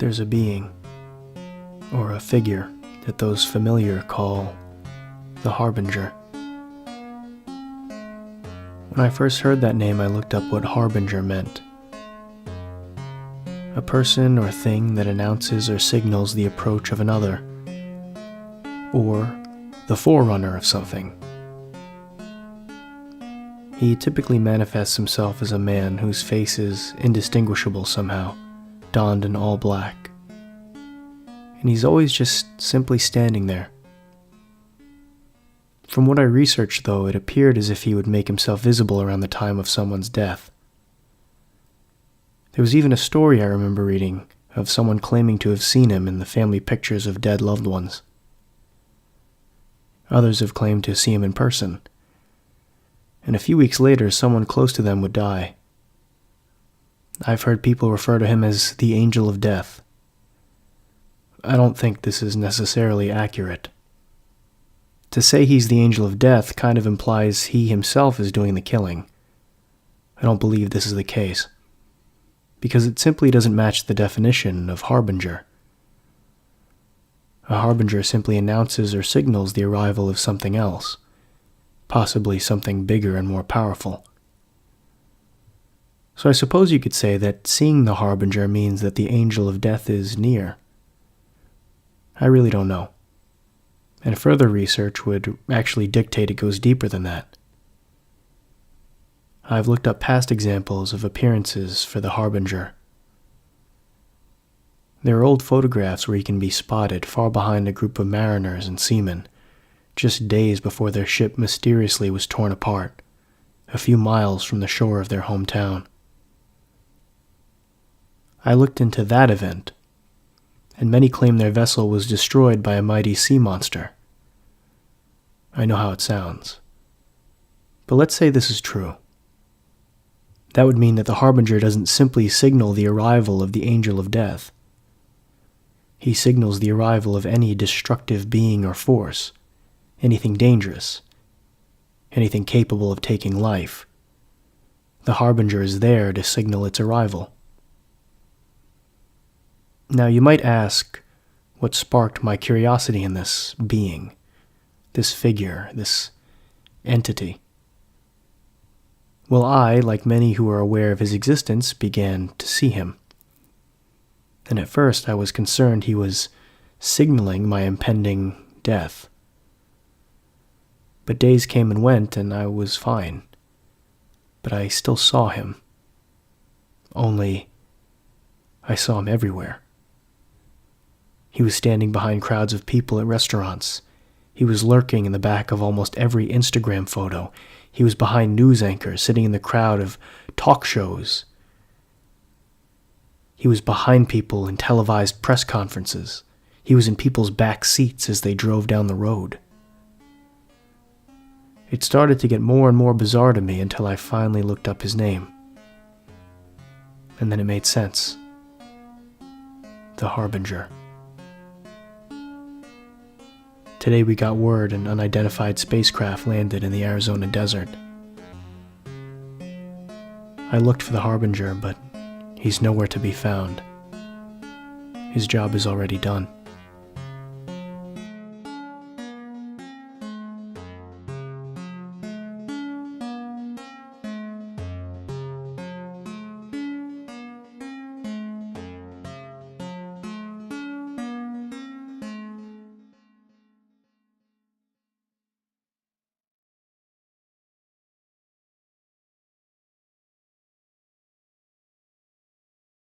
there's a being, or a figure, that those familiar call the Harbinger. When I first heard that name, I looked up what Harbinger meant. A person or thing that announces or signals the approach of another, or the forerunner of something. He typically manifests himself as a man whose face is indistinguishable somehow, donned in all black. And he's always just simply standing there. From what I researched, though, it appeared as if he would make himself visible around the time of someone's death. There was even a story I remember reading of someone claiming to have seen him in the family pictures of dead loved ones. Others have claimed to see him in person, and a few weeks later, someone close to them would die. I've heard people refer to him as the Angel of Death. I don't think this is necessarily accurate. To say he's the Angel of Death kind of implies he himself is doing the killing. I don't believe this is the case, because it simply doesn't match the definition of Harbinger. A Harbinger simply announces or signals the arrival of something else, possibly something bigger and more powerful. So I suppose you could say that seeing the Harbinger means that the Angel of Death is near. I really don't know, and further research would actually dictate it goes deeper than that. I've looked up past examples of appearances for the Harbinger. There are old photographs where he can be spotted far behind a group of mariners and seamen, just days before their ship mysteriously was torn apart, a few miles from the shore of their hometown. I looked into that event, and many claim their vessel was destroyed by a mighty sea monster. I know how it sounds, but let's say this is true. That would mean that the Harbinger doesn't simply signal the arrival of the Angel of Death. He signals the arrival of any destructive being or force, anything dangerous, anything capable of taking life. The Harbinger is there to signal its arrival. Now you might ask what sparked my curiosity in this being, this figure, this entity. Well, I, like many who are aware of his existence, began to see him. And at first I was concerned he was signaling my impending death. But days came and went, and I was fine. But I still saw him. Only, I saw him everywhere. He was standing behind crowds of people at restaurants. He was lurking in the back of almost every Instagram photo. He was behind news anchors, sitting in the crowd of talk shows. He was behind people in televised press conferences. He was in people's back seats as they drove down the road. It started to get more and more bizarre to me until I finally looked up his name. And then it made sense. The Harbinger. Today we got word an unidentified spacecraft landed in the Arizona desert. I looked for the Harbinger, but he's nowhere to be found. His job is already done.